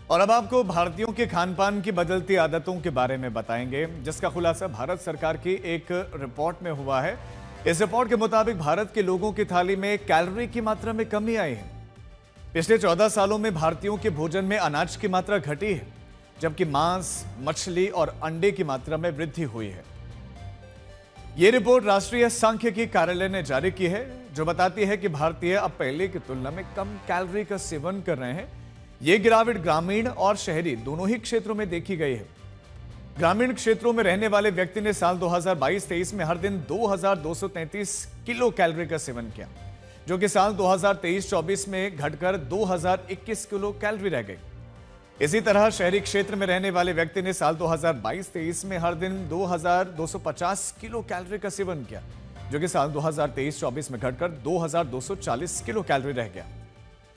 और अब आपको भारतीयों के खान पान की बदलती आदतों के बारे में बताएंगे, जिसका खुलासा भारत सरकार की एक रिपोर्ट में हुआ है। इस रिपोर्ट के मुताबिक भारत के लोगों की थाली में कैलोरी की मात्रा में कमी आई है। पिछले 14 सालों में भारतीयों के भोजन में अनाज की मात्रा घटी है, जबकि मांस, मछली और अंडे की मात्रा में वृद्धि हुई है। यह रिपोर्ट राष्ट्रीय सांख्यिकी कार्यालय ने जारी की है, जो बताती है कि भारतीय अब पहले की तुलना में कम कैलोरी का सेवन कर रहे हैं। यह गिरावट ग्रामीण और शहरी दोनों ही क्षेत्रों में देखी गई है। ग्रामीण क्षेत्रों में रहने वाले व्यक्ति ने साल 2022-23 में हर दिन 2233 किलो कैलोरी का सेवन किया, जो कि साल 2023-24 में घटकर 2021 किलो कैलोरी रह गई। इसी तरह शहरी क्षेत्र में रहने वाले व्यक्ति ने साल 2022-23 में हर दिन 2250 किलो कैलोरी का सेवन किया, जो कि साल 2023-24 में घटकर 2240 किलो कैलोरी रह गया।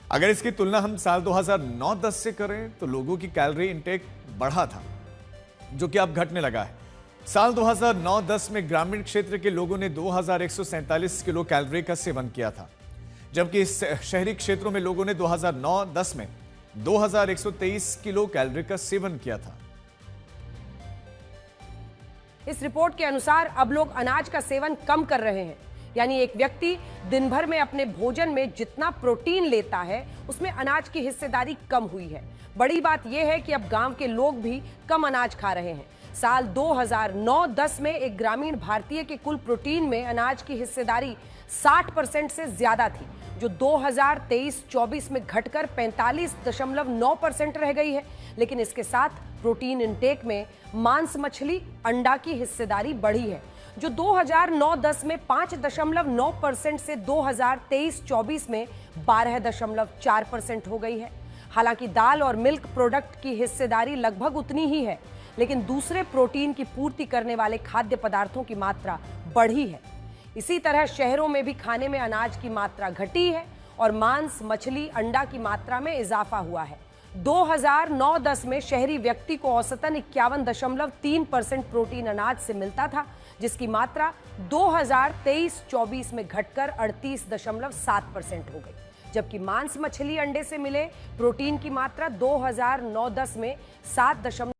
अगर इसकी तुलना हम साल 2009-10 से करें तो लोगों की कैलोरी इंटेक बढ़ा था, जो कि अब घटने लगा है। साल 2009-10 में ग्रामीण क्षेत्र के लोगों ने 2147 किलो कैलोरी का सेवन किया था, जबकि शहरी क्षेत्रों में लोगों ने 2009-10 में 2123 किलो कैलोरी का सेवन किया था। इस रिपोर्ट के अनुसार अब लोग अनाज का सेवन कम कर रहे हैं, यानी एक व्यक्ति दिन भर में अपने भोजन में जितना प्रोटीन लेता है उसमें अनाज की हिस्सेदारी कम हुई है। बड़ी बात यह है कि अब गांव के लोग भी कम अनाज खा रहे हैं। साल 2009-10 में एक ग्रामीण भारतीय के कुल प्रोटीन में अनाज की हिस्सेदारी 60% से ज्यादा थी, जो 2023-24 में घटकर 45.9% रह गई है। लेकिन इसके साथ प्रोटीन इंटेक में मांस, मछली, अंडा की हिस्सेदारी बढ़ी है, जो 2009-10 में 5.9% से 2023-24 में 12.4% हो गई है। हालांकि दाल और मिल्क प्रोडक्ट की हिस्सेदारी लगभग उतनी ही है, लेकिन दूसरे प्रोटीन की पूर्ति करने वाले खाद्य पदार्थों की मात्रा बढ़ी है। इसी तरह शहरों में भी खाने में अनाज की मात्रा घटी है और मांस, मछली, अंडा की मात्रा में इजाफा हुआ है। 2009-10 में शहरी व्यक्ति को औसतन 51.3% प्रोटीन अनाज से मिलता था, जिसकी मात्रा 2023-24 में घटकर 38.7% हो गई, जबकि मांस, मछली, अंडे से मिले प्रोटीन की मात्रा 2009-10 में 7.